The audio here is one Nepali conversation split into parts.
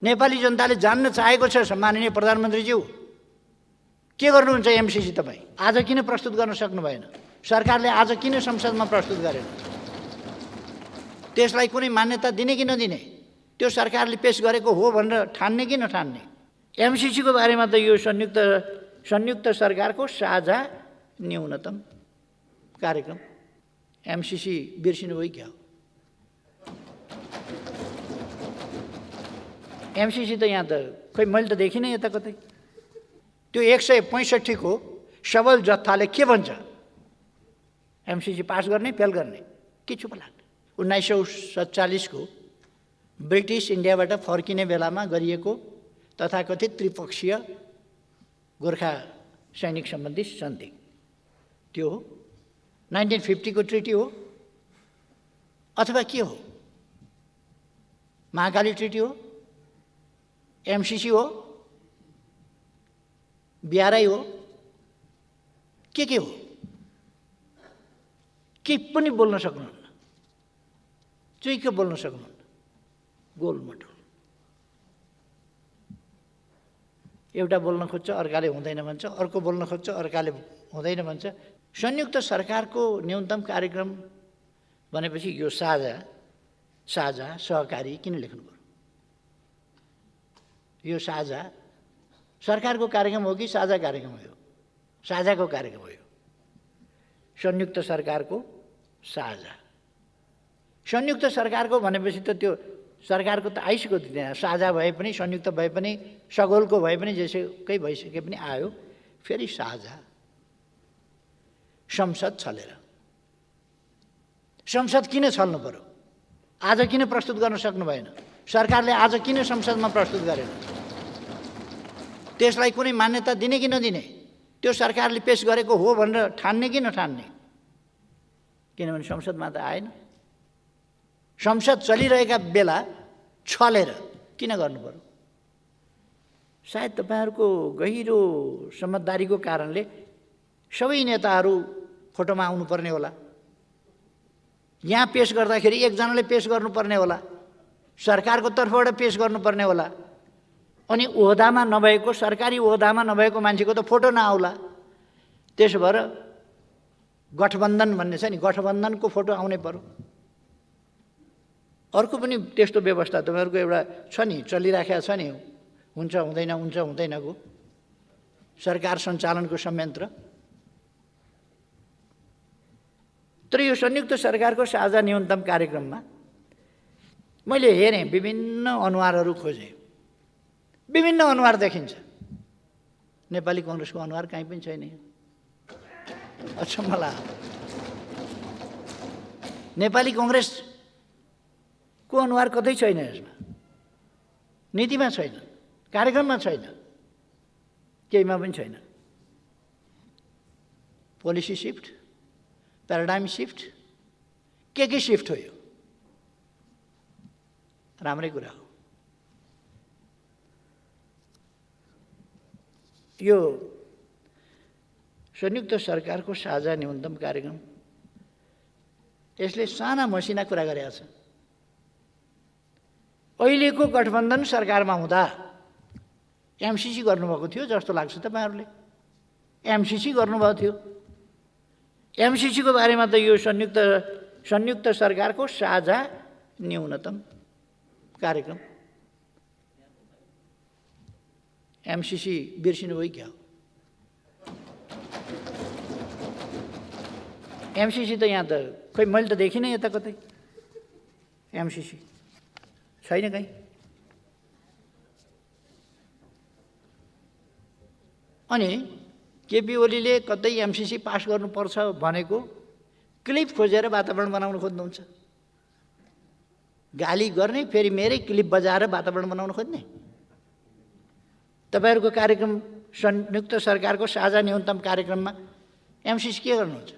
नेपाली जनताले जान्न चाहेको छ सम्माननीय प्रधानमन्त्रीज्यू, के गर्नुहुन्छ एमसीसी तपाईँ? आज किन प्रस्तुत गर्न सक्नु भएन? सरकारले आज किन संसदमा प्रस्तुत गरेन? त्यसलाई कुनै मान्यता दिने कि नदिने? त्यो सरकारले पेश गरेको हो भनेर ठान्ने कि नठान्ने? एमसीसीको बारेमा त यो संयुक्त सरकारको साझा न्यूनतम कार्यक्रम, एमसीसी बिर्सिनु भयो क्या? एमसीसी त यहाँ त खोइ मैले त देखिनँ यता कतै। त्यो 165 को सबल जत्थाले के भन्छ? एमसीसी पास गर्ने फेल गर्ने के चुप लाग्ने? 1947 को ब्रिटिस इन्डियाबाट फर्किने बेलामा गरिएको तथाकथित त्रिपक्षीय गोर्खा सैनिक सम्बन्धी सन्धि त्यो हो। 1950 को ट्रिटी हो अथवा के हो? महाकाली ट्रिटी हो, एमसीसी हो, बिआरआई हो, के हो? के पनि बोल्न सक्नुहुन्न, चुइक बोल्न सक्नुहुन्न, गोलमटोल। एउटा बोल्न खोज्छ अर्काले हुँदैन भन्छ, अर्को बोल्न खोज्छ अर्काले हुँदैन भन्छ। संयुक्त सरकारको न्यूनतम कार्यक्रम भनेपछि यो साझा सहकारी किन लेख्नु पर्यो? यो साझा सरकारको कार्यक्रम हो कि साझा कार्यक्रम हो? साझाको कार्यक्रम हो। संयुक्त सरकारको साझा, संयुक्त सरकारको भनेपछि त त्यो सरकारको त आइसक्यो त्यहाँ। साझा भए पनि, संयुक्त भए पनि, सगोलको भए पनि, जेसुकै भइसके पनि आयो फेरि साझा। संसद छलेर, संसद किन छल्नु पर्यो? आज किन प्रस्तुत गर्न सक्नु भएन? सरकारले आज किन संसदमा प्रस्तुत गरेन? त्यसलाई कुनै मान्यता दिने कि नदिने? त्यो सरकारले पेश गरेको हो भनेर ठान्ने कि नठान्ने? किनभने संसदमा त आएन। संसद चलिरहेका बेला छलेर किन गर्नु पर्यो? सायद तपाईहरुको गहिरो समझदारीको कारणले सबै नेताहरू फोटोमा आउनुपर्ने होला। यहाँ पेश गर्दाखेरि एकजनाले पेश गर्नुपर्ने होला, सरकारको तर्फबाट पेश गर्नुपर्ने होला। अनि ओहदामा नभएको, सरकारी ओहदामा नभएको मान्छेको त फोटो नआउला। त्यसो भएर गठबन्धन भन्ने छ नि, गठबन्धनको फोटो आउनै पर्यो। अर्को पनि त्यस्तो व्यवस्था तपाईहरुको एउटा छ नि, चलिराखेको छ नि, हुन्छ हुँदैनको सरकार सञ्चालनको संयन्त्र। तर यो संयुक्त सरकारको साझा न्यूनतम कार्यक्रममा मैले हेरेँ, विभिन्न अनुहारहरू खोजेँ, विभिन्न अनुहार देखिन्छ। नेपाली कांग्रेसको अनुहार कहीँ पनि छैन। अचम्म लाग्यो। नेपाली कांग्रेसको अनुहार कतै छैन यसमा, नीतिमा छैन, कार्यक्रममा छैन, केहीमा पनि छैन। पोलिसी शिफ्ट, प्याराडाइम शिफ्ट, के शिफ्ट हो? यो राम्रै कुरा हो। यो संयुक्त सरकारको साझा न्यूनतम कार्यक्रम यसले साना मसिना कुरा गरेको छ। अहिलेको गठबन्धन सरकारमा हुँदा एमसीसी गर्नुभएको थियो जस्तो लाग्छ तपाईहरुले। एमसीसी गर्नुभएको थियो। एमसीसीको बारेमा त यो संयुक्त सरकारको साझा न्यूनतम कार्यक्रम, एमसीसी बिर्सिनु भयो क्या? एमसीसी त यहाँ त खोइ मैले त देखिनँ यता कतै। एमसीसी छैन कहीँ। अनि केपी ओलीले कतै एमसीसी पास गर्नुपर्छ भनेको क्लिप खोजेर वातावरण बनाउन खोज्नुहुन्छ। गाली गर्ने, फेरि मेरै क्लिप बजाएर वातावरण बनाउन खोज्ने। तपाईहरुको कार्यक्रम संयुक्त सरकारको साझा न्यूनतम कार्यक्रममा एमसीसी के गर्नुहुन्छ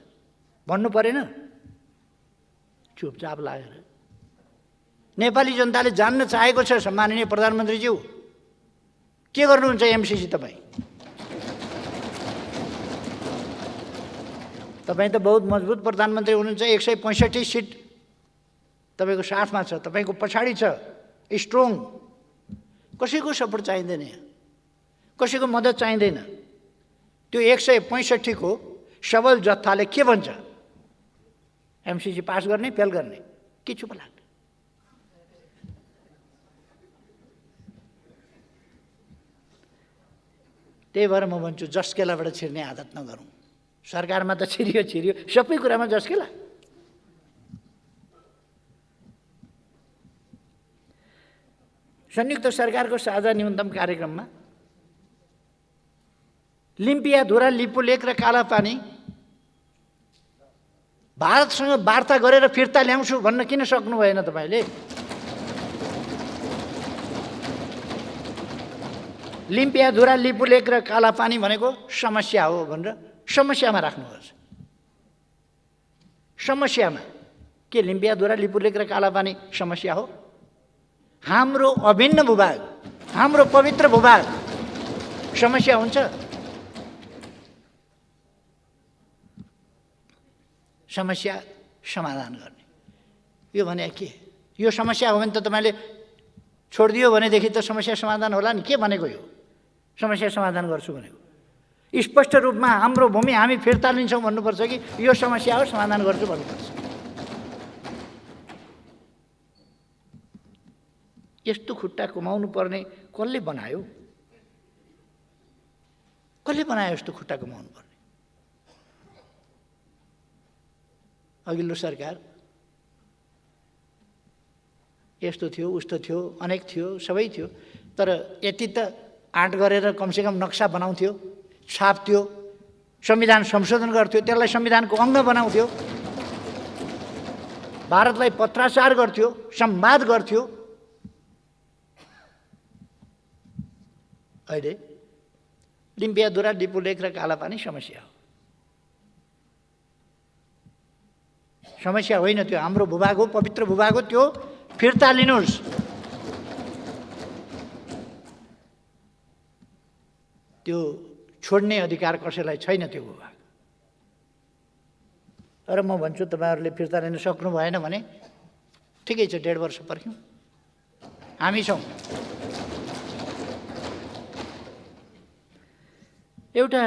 भन्नु परेन? चुपचाप लागेर। नेपाली जनताले जान्न चाहेको छ सम्माननीय प्रधानमन्त्रीज्यू, के गर्नुहुन्छ एमसीसी तपाईँ? तपाईँ त बहुत मजबुत प्रधानमन्त्री हुनुहुन्छ। 165 सिट तपाईको साथमा छ, तपाईको पछाडी छ, स्ट्रङ। कसैको सपोर्ट चाहिँदैन, कसैको मद्दत चाहिँदैन। त्यो 165 को सबल जत्थाले के भन्छ? एमसिसी पास गर्ने, फेल गर्ने, के चुप लाग्छ? त्यही भएर म भन्छु जस्केलाबाट छिर्ने आदत नगरौँ। सरकारमा त छिरियो, सबै कुरामा जस्केला। संयुक्त सरकारको साझा न्यूनतम कार्यक्रममा लिम्पियाधुरा, लिपुलेक र कालापानी भारतसँग वार्ता गरेर फिर्ता ल्याउँछु भन्न किन सक्नु भएन तपाईँले? लिम्पियाधुरा, लिपुलेक र कालापानी भनेको समस्या हो भनेर समस्यामा राख्नुहोस्। समस्यामा के लिम्पियाधुरा, लिपुलेक र कालापानी समस्या हो? हाम्रो अभिन्न भूभाग, हाम्रो पवित्र भूभाग समस्या हुन्छ? समस्या समाधान गर्ने, यो भने के? यो समस्या हो भने त तपाईँले छोडिदियो भनेदेखि त समस्या समाधान होला नि। के भनेको यो समस्या समाधान गर्छु भनेको? स्पष्ट रूपमा हाम्रो भूमि हामी फिर्ता लिन्छौँ भन्नुपर्छ कि यो समस्या हो समाधान गर्छु भन्नुपर्छ? यस्तो खुट्टा कमाउनु पर्ने कसले बनायो? कसले बनायो यस्तो खुट्टा कमाउनु पर्ने? अघिल्लो सरकार यस्तो थियो, उस्तो थियो, अनेक थियो, सबै थियो, तर यति त आँट गरेर कमसेकम नक्सा बनाउँथ्यो, छाप्थ्यो, संविधान संशोधन गर्थ्यो, त्यसलाई संविधानको अङ्ग बनाउँथ्यो, भारतलाई पत्राचार गर्थ्यो, संवाद गर्थ्यो। अहिले लिम्पियाधुरा, लिपुलेक र कालापानी समस्या हो। समस्या होइन, त्यो हाम्रो भूभाग हो, पवित्र भूभाग हो, त्यो फिर्ता लिनुहोस्। त्यो छोड्ने अधिकार कसैलाई छैन त्यो भूभाग। तर म भन्छु तपाईँहरूले फिर्ता लिन सक्नु भएन भने ठिकै छ, 1.5 वर्ष पर्ख्यौँ, हामी छौँ। एउटा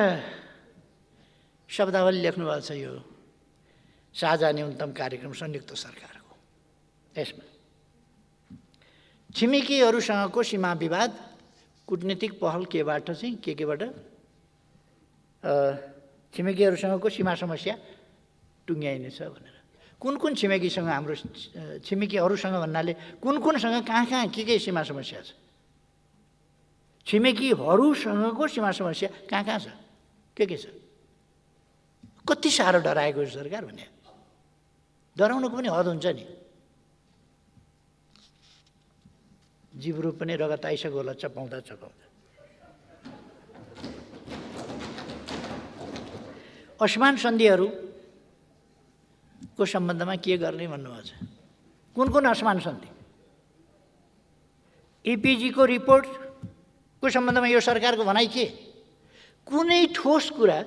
शब्दावली लेख्नु भएको छ यो साझा न्यूनतम कार्यक्रम संयुक्त सरकारको। यसमा छिमेकीहरूसँगको सीमा विवाद कूटनीतिक पहल केबाट चाहिँ केबाट छिमेकीहरूसँगको सीमा समस्या टुङ्ग्याइनेछ भनेर। कुन कुन छिमेकीसँग, हाम्रो छिमेकीहरूसँग भन्नाले कुन कुनसँग कहाँ के सीमा समस्या छ? छिमेकीहरूसँगको सीमा समस्या कहाँ छ, के छ? कति साह्रो डराएको सरकार भने? डराउनुको पनि हद हुन्छ नि। जिब्रो पनि रगत आइसक्यो होला चपाउँदा चपाउँदा। असमान सन्धिहरूको सम्बन्धमा के गर्ने भन्नुभएको छ? कुन कुन असमान सन्धि? इपिजीको रिपोर्टको सम्बन्धमा यो सरकारको भनाइ के? कुनै ठोस कुरा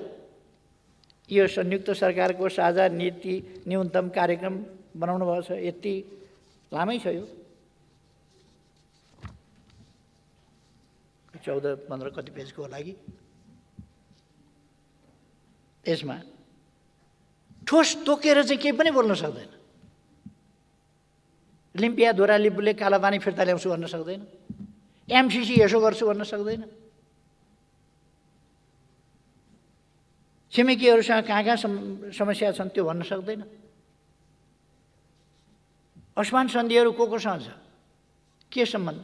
यो संयुक्त सरकारको साझा नीति न्यूनतम कार्यक्रम बनाउनु भएको छ, यति लामै छ यो, 14-15 कति पेजको लागि। यसमा ठोस तोकेर चाहिँ केही पनि बोल्न सक्दैन। लिम्पियाधुरा, लिपुलेक, कालापानी फिर्ता ल्याउँछु भन्न सक्दैन, एमसिसी यसो गर्छु भन्न सक्दैन, छिमेकीहरूसँग कहाँ समस्या छन् त्यो भन्न सक्दैन। असमान सन्धिहरू कोसँग छ, के सम्बन्ध,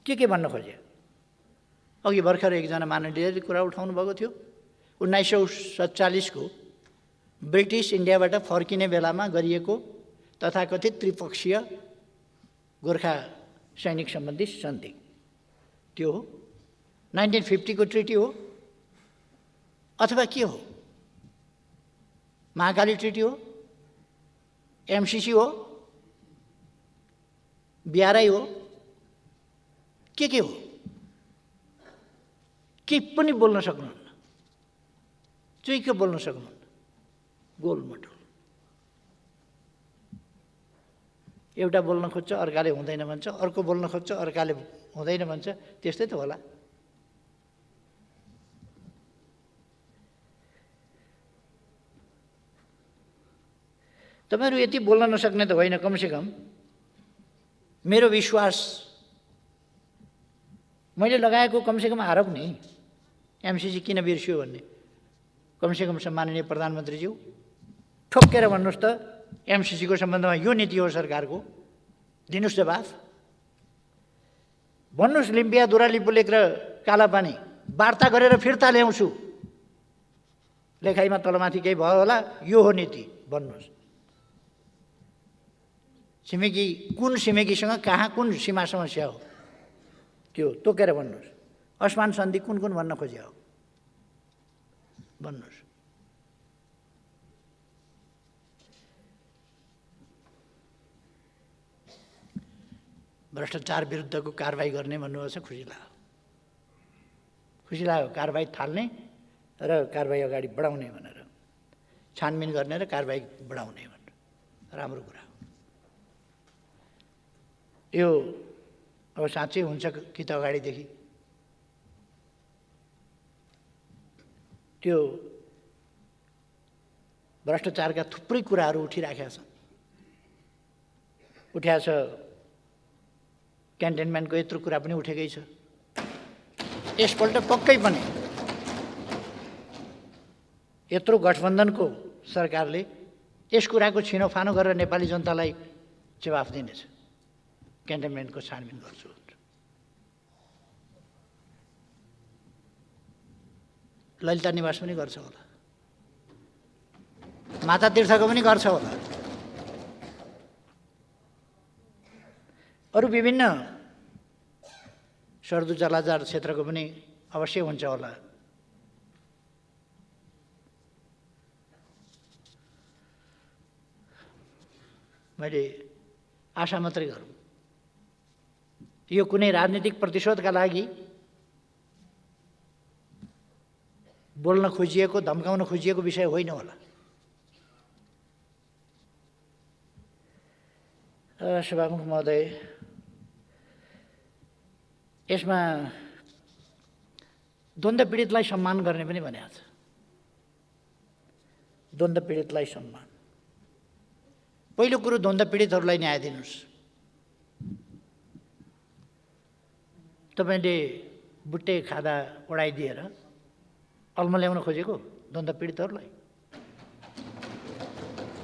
के भन्न खोजे? अघि भर्खर एकजना माननीयले कुरा उठाउनु भएको थियो, 1947 को ब्रिटिस इन्डियाबाट फर्किने बेलामा गरिएको तथाकथित त्रिपक्षीय गोर्खा सैनिक सम्बन्धी सन्धि त्यो हो। 1950 को ट्रिटी हो अथवा के हो? महाकाली ट्रिटी हो, एमसिसी हो, बिआरआई हो, के हो? के पनि बोल्न सक्नुहुन्न, चुइक बोल्न सक्नुहुन्न, गोलमटोल। एउटा बोल्न खोज्छ अर्काले हुँदैन भन्छ, अर्को बोल्न खोज्छ अर्काले हुँदैन भन्छ, त्यस्तै त होला। तपाईँहरू यति बोल्न नसक्ने त होइन, कमसेकम मेरो विश्वास मैले लगाएको कमसेकम आरोप नि एमसीसी किन बिर्सियो भन्ने, कमसेकम सम्माननीय प्रधानमन्त्रीज्यू ठोक्केर भन्नुहोस् त, एमसीसीको सम्बन्धमा यो नीति हो सरकारको, दिनुहोस् जवाफ। भन्नुहोस् लिम्पिया, दुराली बुलेक र कालापानी वार्ता गरेर फिर्ता ल्याउँछु, लेखाइमा तलमाथि केही भयो होला, यो हो नीति भन्नुहोस्। छिमेकी कुन छिमेकीसँग कहाँ कुन सीमा समस्या हो त्यो तोकेर भन्नुहोस्। असमान सन्धि कुन कुन भन्न खोजे हो भन्नुहोस्। भ्रष्टाचार विरुद्धको कारबाही गर्ने भन्नुभएको छ, खुसी लाग्यो। खुसी लाग्यो कारबाही थाल्ने र कारबाही अगाडि बढाउने भनेर, छानबिन गर्ने र कारबाही बढाउने भनेर राम्रो कुरा हो। यो अब साँच्चै हुन्छ कि त अगाडिदेखि त्यो भ्रष्टाचारका थुप्रै कुराहरू उठिराखेका छन्। उठ्या छ, क्यान्टनमेन्टको यत्रो कुरा पनि उठेकै छ। यसपल्ट पक्कै पनि यत्रो गठबन्धनको सरकारले यस कुराको छिनोफानो गरेर नेपाली जनतालाई जवाफ दिनेछ। क्यान्टनमेन्टको छानबिन गर्छु। ललिता निवास पनि गर्छ होला, माता तीर्थको पनि गर्छ होला, अरू विभिन्न सर्दु जलाजार क्षेत्रको पनि अवश्य हुन्छ होला। मैले आशा मात्रै गरौँ, यो कुनै राजनीतिक प्रतिशोधका लागि बोल्न खोजिएको, धम्काउन खोजिएको विषय होइन होला। सभामुख महोदय, यसमा द्वन्द्व पीडितलाई सम्मान गर्ने पनि भनेको छ। द्वन्द्व पीडितलाई सम्मान, पहिलो कुरो द्वन्द्व पीडितहरूलाई न्याय दिनुहोस्। तपाईँले बुट्टे खाँदा उडाइदिएर अल्मल्याउन खोजेको द्वन्द्व पीडितहरूलाई?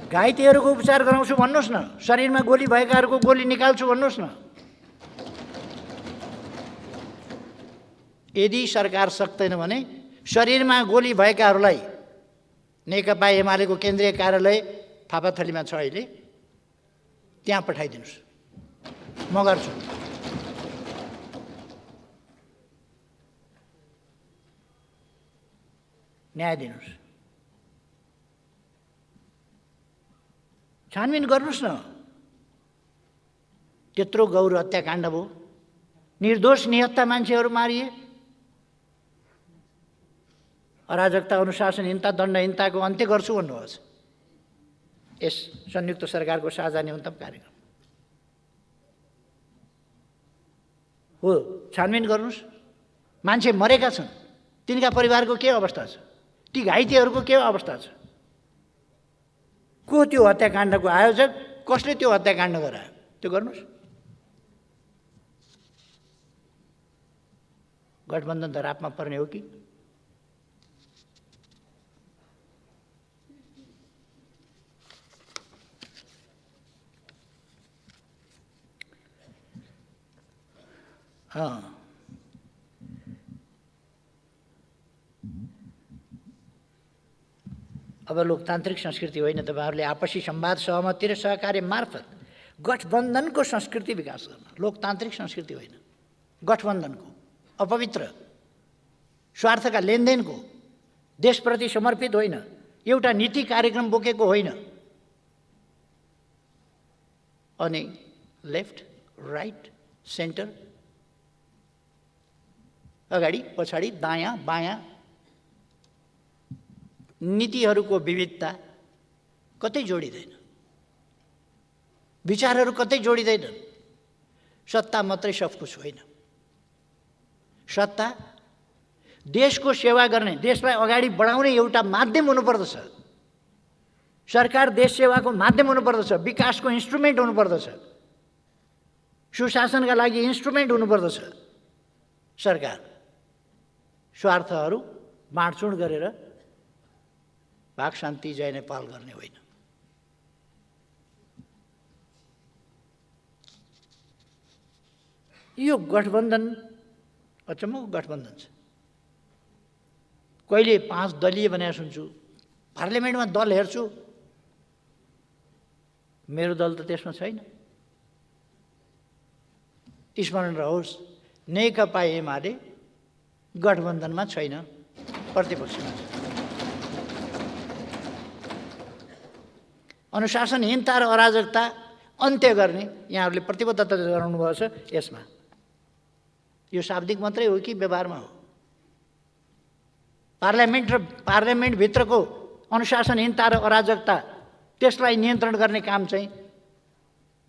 घाइतेहरूको उपचार गराउँछु भन्नुहोस् न, शरीरमा गोली भएकाहरूको गोली निकाल्छु भन्नुहोस् न। यदि सरकार सक्दैन भने शरीरमा गोली भएकाहरूलाई नेकपा एमालेको केन्द्रीय कार्यालय थापाथलीमा छ अहिले, त्यहाँ पठाइदिनुहोस्, म गर्छु। न्याय दिनुहोस्, छानबिन गर्नुहोस् न। त्यत्रो गौर हत्याकाण्ड भयो, निर्दोष निहत्ता मान्छेहरू मारिए। अराजकता, अनुशासनहीनता, दण्डहीनताको अन्त्य गर्छु भन्नुभएको छ यस संयुक्त सरकारको साझा न्यूनतम कार्यक्रम हो। छानबिन गर्नुहोस्। मान्छे मरेका छन्, तिनका परिवारको के अवस्था छ, ती घाइतेहरूको के अवस्था छ, को त्यो हत्याकाण्डको आयोजक, कसले त्यो हत्याकाण्ड गरायो, त्यो गर्नुहोस्। गठबन्धन धरापमा पर्ने हो कि? अब लोकतान्त्रिक संस्कृति होइन, तपाईँहरूले आपसी संवाद, सहमति र सहकार्य मार्फत गठबन्धनको संस्कृति विकास गर्न। लोकतान्त्रिक संस्कृति होइन, गठबन्धनको, अपवित्र स्वार्थका लेनदेनको, देशप्रति समर्पित होइन, एउटा नीति कार्यक्रम बोकेको होइन। अनि लेफ्ट, राइट, सेन्टर, अगाडि पछाडि, दायाँ बायाँ नीतिहरूको विविधता कतै जोडिँदैन, विचारहरू कतै जोडिँदैनन्। सत्ता मात्रै सब कुछ होइन, सत्ता देशको सेवा गर्ने, देशलाई अगाडि बढाउने एउटा माध्यम हुनुपर्दछ। सरकार देश सेवाको माध्यम हुनुपर्दछ, विकासको इन्स्ट्रुमेन्ट हुनुपर्दछ, सुशासनका लागि इन्स्ट्रुमेन्ट हुनुपर्दछ। सरकार स्वार्थहरू बाँडचुँड गरेर भाग शान्ति जय नेपाल गर्ने होइन। यो गठबन्धन अचम्मको गठबन्धन छ। कहिले 5 दलीय भनेर सुन्छु, पार्लियामेन्टमा दल हेर्छु, मेरो दल त त्यसमा छैन। स्मरण रहोस्, नेकपा एमाले गठबन्धनमा छैन, प्रतिपक्षमा छ। अनुशासनहीनता र अराजकता अन्त्य गर्ने यहाँहरूले प्रतिबद्धता जनाउनु भएको छ। यसमा यो शाब्दिक मात्रै हो कि व्यवहारमा हो? पार्लियामेन्ट र पार्लियामेन्टभित्रको अनुशासनहीनता र अराजकता, त्यसलाई नियन्त्रण गर्ने काम चाहिँ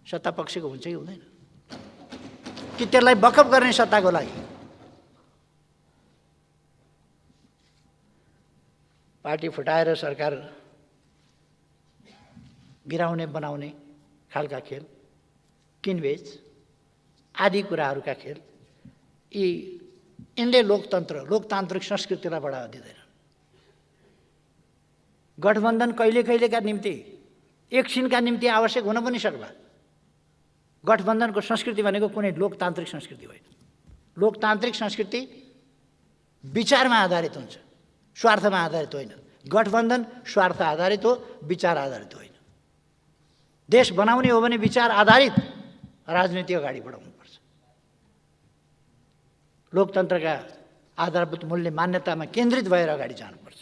सत्तापक्षको हुन्छ कि हुँदैन? कि त्यसलाई बखप गर्ने सत्ताको लागि? पार्टी फुटाएर सरकार गिराउने बनाउने खालका खेल, किनबेच आदि कुराहरूका खेल, यिनले लोकतान्त्रिक संस्कृतिलाई बढावा दिँदैन। गठबन्धन कहिले कहिलेका निम्ति, एकछिनका निम्ति आवश्यक हुन पनि सक्ला। गठबन्धनको संस्कृति भनेको कुनै लोकतान्त्रिक संस्कृति होइन। लोकतान्त्रिक संस्कृति विचारमा आधारित हुन्छ, स्वार्थमा आधारित होइन। गठबन्धन स्वार्थ आधारित हो, विचार आधारित होइन। देश बनाउने हो भने विचार आधारित राजनीति अगाडि बढाउनुपर्छ। लोकतन्त्रका आधारभूत मूल्य मान्यतामा केन्द्रित भएर अगाडि जानुपर्छ।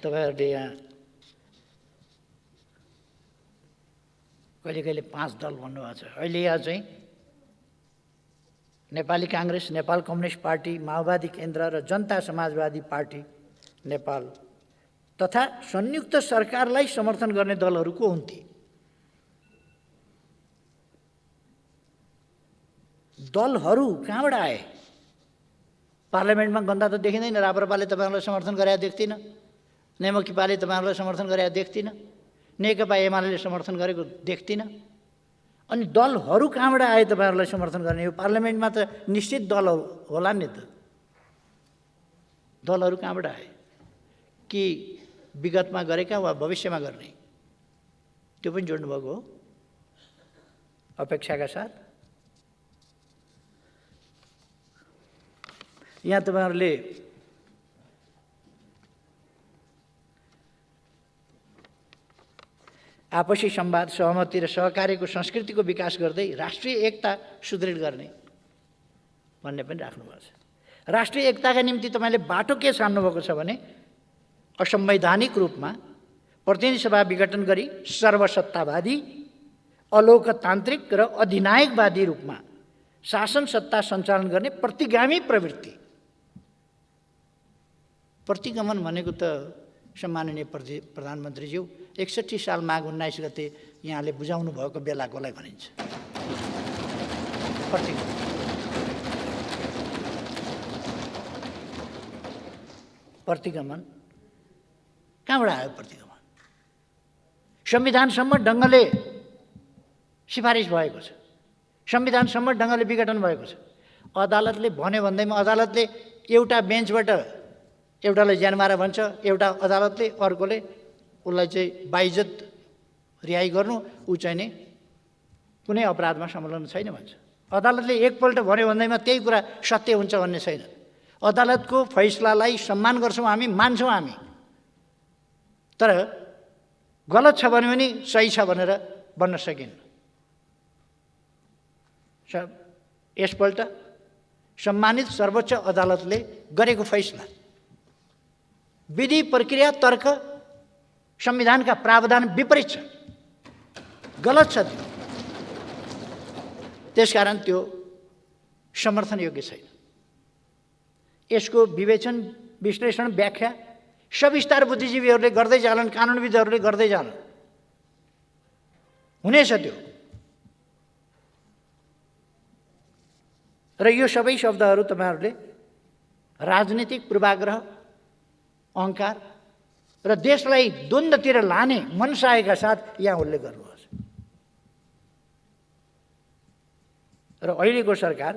तपाईँहरूले यहाँ कहिले कहिले 5 दल भन्नुभएको छ। अहिले यहाँ चाहिँ नेपाली काङ्ग्रेस, नेपाल कम्युनिस्ट पार्टी, माओवादी केन्द्र र जनता समाजवादी पार्टी नेपाल तथा संयुक्त सरकारलाई समर्थन गर्ने दलहरू को हुन् ती? दलहरू कहाँबाट आए? पार्लियामेन्टमा गन्दा त देखिँदैन। राप्रपाले तपाईँहरूलाई समर्थन गरेर देख्दिनँ, नेमकिपाले तपाईँहरूलाई समर्थन गरेर देख्दिनँ, नेकपा एमाले समर्थन गरेको देख्दिनँ। अनि दलहरू कहाँबाट आए तपाईँहरूलाई समर्थन गर्ने? यो पार्लियामेन्टमा त निश्चित दल होला नि त। दलहरू कहाँबाट आए? कि विगतमा गरेका वा भविष्यमा गर्ने? त्यो पनि जोड्नुभएको हो अपेक्षाका साथ। यहाँ तपाईँहरूले आपसी संवाद, सहमति र सहकार्यको संस्कृतिको विकास गर्दै राष्ट्रिय एकता सुदृढ गर्ने भन्ने पनि राख्नुभएको छ। राष्ट्रिय एकताका निम्ति तपाईँले बाटो के छान्नुभएको छ भने असंवैधानिक रूपमा प्रतिनिधि सभा विघटन गरी सर्वसत्तावादी, अलोकतान्त्रिक र अधिनायकवादी रूपमा शासन सत्ता सञ्चालन गर्ने प्रतिगामी प्रवृत्ति। प्रतिगमन भनेको त सम्माननीय प्रधानमन्त्रीज्यू 61 साल माघ 19 गते यहाँले बुझाउनु भएको बेलाकोलाई भनिन्छ। प्रतिगमन कहाँबाट आयो? प्रतिगमन संविधानसम्म ढङ्गले सिफारिस भएको छ, संविधानसम्म ढङ्गले विघटन भएको छ। अदालतले भन्यो भन्दैमा अदालतले एउटा बेन्चबाट एउटालाई ज्यानमारा भन्छ, एउटा अदालतले अर्कोले उसलाई चाहिँ बाइज्जत रिहाई गर्नु, ऊ चाहिँ नि कुनै अपराधमा संलग्न छैन भन्छ। अदालतले एकपल्ट भन्यो भन्दैमा त्यही कुरा सत्य हुन्छ भन्ने छैन। अदालतको फैसलालाई सम्मान गर्छौँ हामी, मान्छौँ हामी। तर गलत छ भन्यो भने सही छ भनेर भन्न सकिन्न। यसपल्ट सम्मानित सर्वोच्च अदालतले गरेको फैसला विधि, प्रक्रिया, तर्क, संविधानका प्रावधान विपरीत छ, गलत छ त्यो। त्यसकारण त्यो समर्थन योग्य छैन। यसको विवेचन, विश्लेषण, व्याख्या सविस्तार बुद्धिजीवीहरूले गर्दै जालान्, कानुनविदहरूले गर्दै जालान्। हुनेछ त्यो। र यो सबै शब्दहरू तपाईहरूले राजनीतिक पूर्वाग्रह, अहङ्कार र देशलाई द्वन्द्वतिर लाने मनसायका साथ यहाँ उल्लेख गर्नुहोस्। र अहिलेको सरकार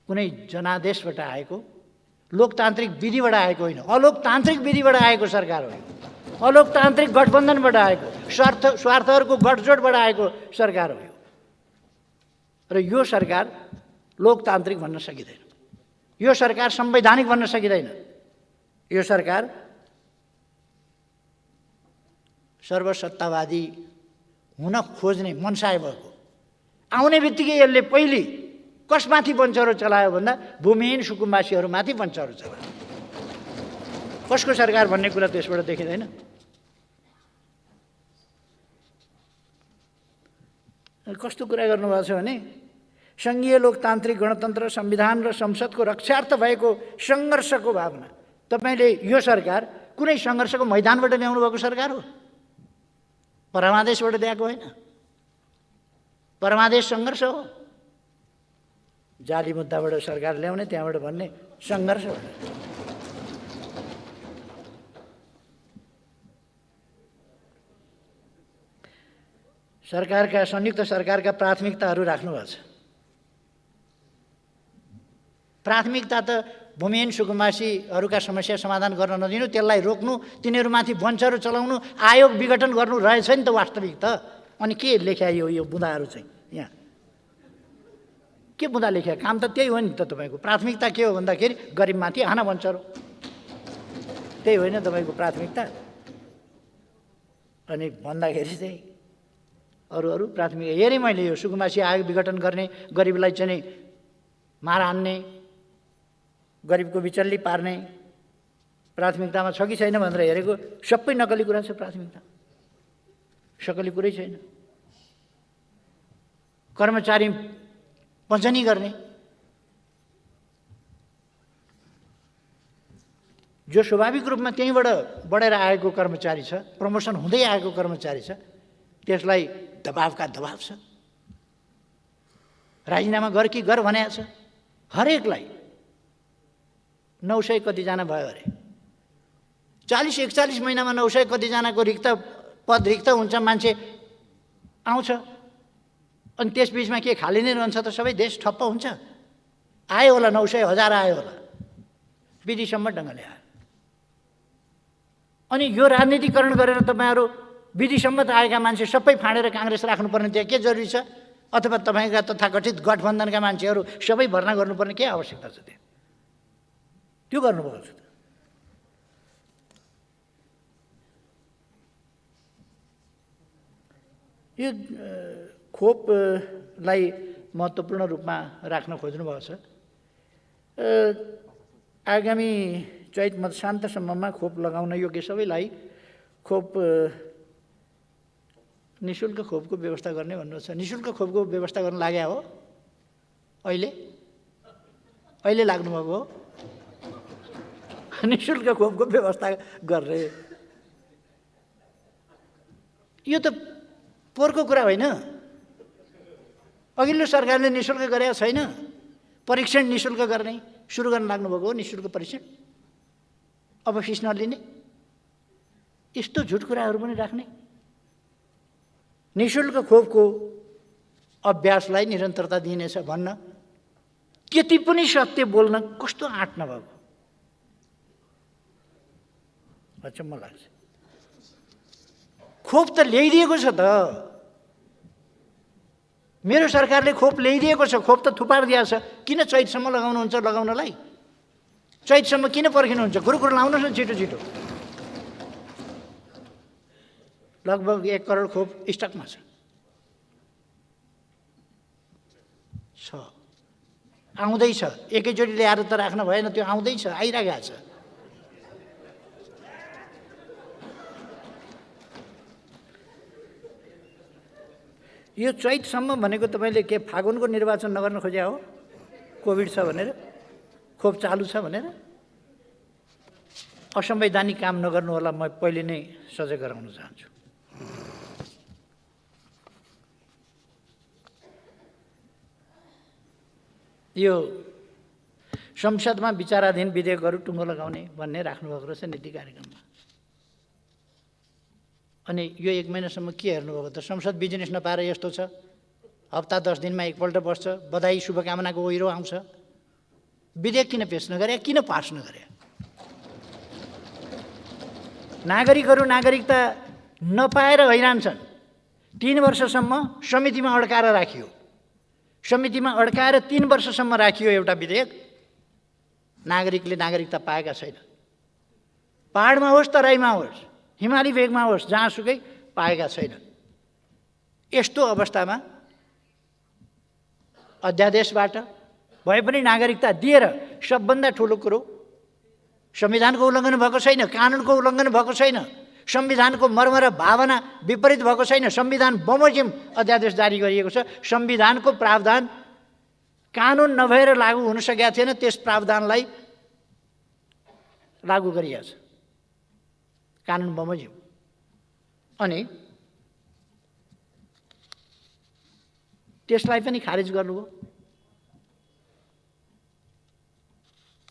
कुनै जनादेशबाट आएको, लोकतान्त्रिक विधिबाट आएको होइन, अलोकतान्त्रिक विधिबाट आएको सरकार हो। अलोकतान्त्रिक गठबन्धनबाट आएको, स्वार्थहरूको गठजोडबाट आएको सरकार हो। र यो सरकार लोकतान्त्रिक भन्न सकिँदैन, यो सरकार संवैधानिक भन्न सकिँदैन, यो सरकार सर्वसत्तावादी हुन खोज्ने मनसाय भएको। आउने बित्तिकै यसले पहिले कसमाथि वञ्चरो चलायो भन्दा भूमिहीन सुकुम्बासीहरूमाथि वञ्चरो चलायो। कसको सरकार भन्ने कुरा त्यसबाट देखिँदैन। कस्तो कुरा गर्नुभएको छ भने सङ्घीय लोकतान्त्रिक गणतन्त्र, संविधान र संसदको रक्षार्थ भएको सङ्घर्षको भावना। तपाईँले यो सरकार कुनै सङ्घर्षको मैदानबाट ल्याउनु भएको सरकार हो, परमादेशबाट ल्याएको होइन। परमादेश सङ्घर्ष हो, जाली मुद्दाबाट सरकार ल्याउने, त्यहाँबाट भन्ने सङ्घर्ष हो। सरकारका संयुक्त सरकारका प्राथमिकताहरू राख्नुभएको छ। प्राथमिकता त भूमिहीन सुकुम्बासीहरूका समस्या समाधान गर्न नदिनु, त्यसलाई रोक्नु, तिनीहरूमाथि वञ्चरो चलाउनु, आयोग विघटन गर्नु रहेछ नि त वास्तविक त। अनि के लेख्या यो बुँदाहरू चाहिँ यहाँ के बुँदा लेख्या? काम त त्यही हो नि त। तपाईँको प्राथमिकता के हो भन्दाखेरि गरिबमाथि हाना वञ्चरो, त्यही होइन तपाईँको प्राथमिकता। अनि भन्दाखेरि चाहिँ अरू प्राथमिकता हेरेँ मैले। यो सुकुम्बासी आयोग विघटन गर्ने, गरिबलाई चाहिँ मार हान्ने, गरिबको बिचल्ली पार्ने प्राथमिकतामा छ कि छैन भनेर हेरेको, सबै नकली कुरा छ। प्राथमिकता सकली कुरै छैन। कर्मचारी पञ्चनी गर्ने, जो स्वाभाविक रूपमा त्यहीँबाट बढेर आएको कर्मचारी छ, प्रमोसन हुँदै आएको कर्मचारी छ, त्यसलाई दबावका दबाव छ। राजीनामा गर कि गर भनेको छ। हरेकलाई 900 कतिजना भयो अरे, 40-41 महिनामा 900 कतिजनाको पद रिक्त हुन्छ, मान्छे आउँछ। अनि त्यसबिचमा के खाली नै रहन्छ त? सबै देश ठप्प हुन्छ। आयो होला 900, 1000 आयो होला, विधिसम्म ढङ्गले आयो। अनि यो राजनीतिकरण गरेर तपाईँहरू विधिसम्म त आएका मान्छे सबै फाँडेर काङ्ग्रेस राख्नुपर्ने त्यहाँ के जरुरी छ? अथवा तपाईँका तथाकथित गठबन्धनका मान्छेहरू सबै भर्ना गर्नुपर्ने के आवश्यकता छ? त्यो गर्नुभएको छ। यो खोपलाई महत्त्वपूर्ण रूपमा राख्न खोज्नुभएको छ। आगामी चैत मध्यान्तसम्ममा खोप लगाउन योग्य सबैलाई खोप निःशुल्क खोपको व्यवस्था गर्ने भन्नुहुन्छ। निःशुल्क खोपको व्यवस्था गर्न लाग्या हो? अहिले लाग्नुभएको हो? निःशुल्क खोपको व्यवस्था गर्ने यो त पोहोरको कुरा होइन। अघिल्लो सरकारले निःशुल्क गरेको छैन। परीक्षण निःशुल्क गर्ने सुरु गर्न लाग्नुभएको हो। निःशुल्क परीक्षण अब फिस नलिने, यस्तो झुट कुराहरू पनि राख्ने। निःशुल्क खोपको अभ्यासलाई निरन्तरता दिइनेछ भन्न त्यति पनि सत्य बोल्न कस्तो आँट नभएको अचम्म लाग्छ। खोप त ल्याइदिएको छ त। मेरो सरकारले खोप ल्याइदिएको छ, खोप त थुपार दिएको छ। किन चैतसम्म लगाउनुहुन्छ? लगाउनलाई चैतसम्म किन पर्खिनुहुन्छ? कुरकुर लाउनुहोस् न छिटो छिटो। लगभग 1 करोड खोप स्टकमा छ। आउँदैछ, एकैचोटि ल्याएर त राख्न भएन, त्यो आउँदैछ, आइरहेको छ। यो चैतसम्म भनेको तपाईँले के फागुनको निर्वाचन नगर्न खोज्या हो? कोभिड छ भनेर, खोप चालु छ भनेर? असंवैधानिक काम नगर्नु होला, म पहिले नै सजग गराउन चाहन्छु। यो संसदमा विचाराधीन विधेयकहरू टुङ्गो लगाउने भन्ने राख्नुभएको रहेछ नीति कार्यक्रममा। अनि यो 1 महिनासम्म के हेर्नुभएको त? संसद बिजनेस नपाएर यस्तो छ, हप्ता 10 दिनमा एकपल्ट बस्छ, बधाई शुभकामनाको ओहिरो आउँछ। विधेयक किन पेश नगरे, किन पास नगरे? नागरिकहरू नागरिकता नपाएर हैरान छन्। 3 वर्षसम्म समितिमा अड्काएर राखियो, समितिमा अड्काएर 3 वर्षसम्म राखियो एउटा विधेयक। नागरिकले नागरिकता पाएका छैन। पहाडमा होस्, तराईमा होस्, हिमाली भेगमा होस्, जहाँसुकै पाएका छैनन्। यस्तो अवस्थामा अध्यादेशबाट भए पनि नागरिकता दिएर सबभन्दा ठुलो कुरो संविधानको उल्लङ्घन भएको छैन, कानुनको उल्लङ्घन भएको छैन, संविधानको मर्म र भावना विपरीत भएको छैन। संविधान बमोजिम अध्यादेश जारी गरिएको छ। संविधानको प्रावधान कानुन नभएर लागू हुन सकेका थिएन, त्यस प्रावधानलाई लागू गरिएको छ, कानुन बमोजिम। अनि त्यसलाई पनि खारिज गर्नुभयो।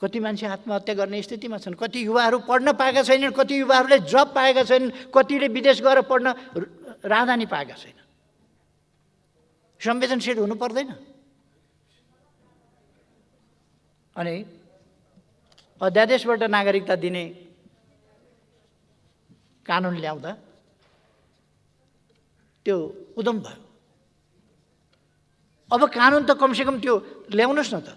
कति मान्छे आत्महत्या गर्ने स्थितिमा छन्, कति युवाहरू पढ्न पाएका छैनन्, कति युवाहरूले जब पाएका छैनन्, कतिले विदेश गएर पढ्न राहदानी पाएका छैनन्। संवेदनशील हुनु पर्दैन? अनि अध्यादेशबाट नागरिकता दिने कानुन ल्याउँदा त्यो उद्यम भयो। अब कानुन त कमसेकम त्यो ल्याउनुहोस् न त।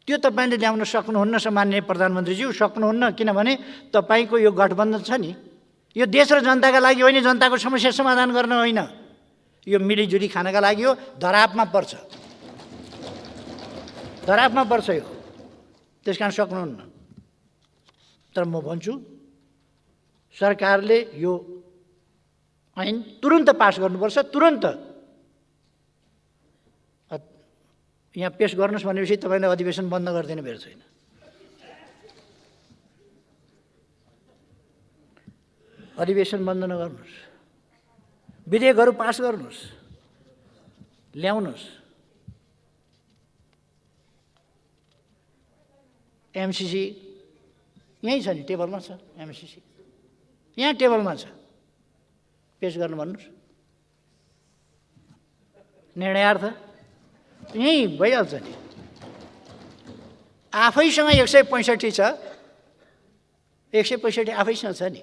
त्यो तपाईँले ल्याउन सक्नुहुन्न सम्माननीय प्रधानमन्त्रीज्यू, सक्नुहुन्न। किनभने तपाईँको यो गठबन्धन छ नि, यो देश र जनताका लागि होइन, जनताको समस्या समाधान गर्न होइन, यो मिलिजुली खानका लागि हो। धरापमा पर्छ, धरापमा पर्छ यो। त्यस कारण सक्नुहुन्न। तर म भन्छु, सरकारले यो ऐन तुरुन्त पास गर्नुपर्छ, तुरुन्त। यहाँ पेश गर्नुहोस् भनेपछि तपाईँले अधिवेशन बन्द गरिदिनु बेर छैन। अधिवेशन बन्द नगर्नुहोस्, विधेयकहरू पास गर्नुहोस्, ल्याउनुहोस्। एमसीसी यहीँ छ नि, टेबलमा छ एमसीसी, यहाँ टेबलमा छ, पेश गर्नु भन्नुहोस्। निर्णयार्थ यहीँ भइहाल्छ नि। आफैसँग 165 छ, 165 आफैसँग छ नि।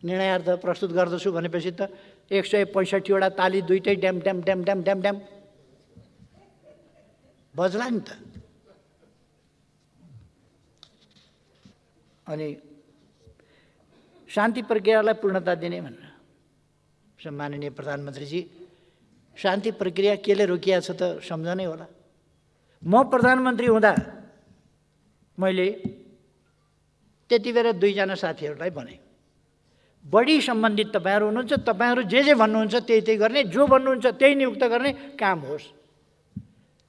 निर्णयार्थ प्रस्तुत गर्दछु भनेपछि त 165 वटा ताली दुइटै ड्याम ड्याम ड्याम ड्याम ड्याम ड्याम बज्ला नि त। अनि शान्ति प्रक्रियालाई पूर्णता दिने भनेर सम्माननीय प्रधानमन्त्रीजी, शान्ति प्रक्रिया केले रोकिएको छ त सम्झनै होला। म प्रधानमन्त्री हुँदा मैले त्यति बेला 2 जना साथीहरूलाई भने, बढी सम्बन्धित तपाईँहरू हुनुहुन्छ, तपाईँहरू जे भन्नुहुन्छ त्यही गर्ने, जो भन्नुहुन्छ त्यही नियुक्त गर्ने काम होस्।